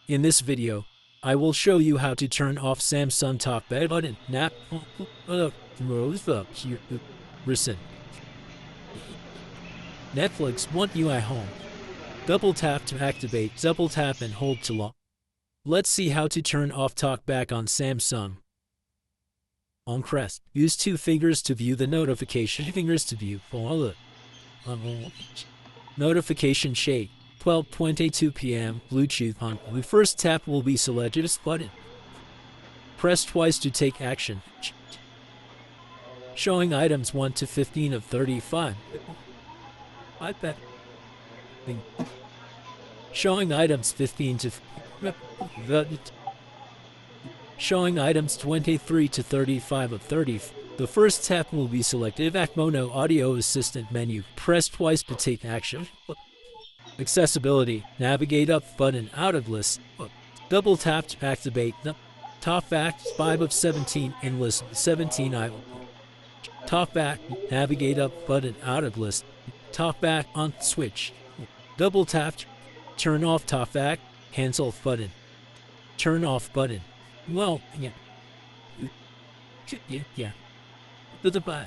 In this video, I will show you how to turn off Samsung TalkBack button. Recent. Netflix One UI Home. Double tap to activate, double tap and hold to lock. Let's see how to turn off TalkBack on Samsung. On Crest, use two fingers to view the notification, fingers to view notification shade. 12:22 p.m. Bluetooth on. The first tap will be selected as button. Press twice to take action. Showing items 1 to 15 of 35. I bet. Showing items 15 to showing items 23 to 35 of 30. The first tap will be selected. Mono Audio Assistant menu. Press twice to take action. Accessibility. Navigate up button out of list. Double tap to activate. TalkBack 5 of 17 in list 17 item. TalkBack. Navigate up button out of list. TalkBack on switch. Double tap. Turn off TalkBack. Hands off button. Turn off button. Well, yeah. Yeah. The button.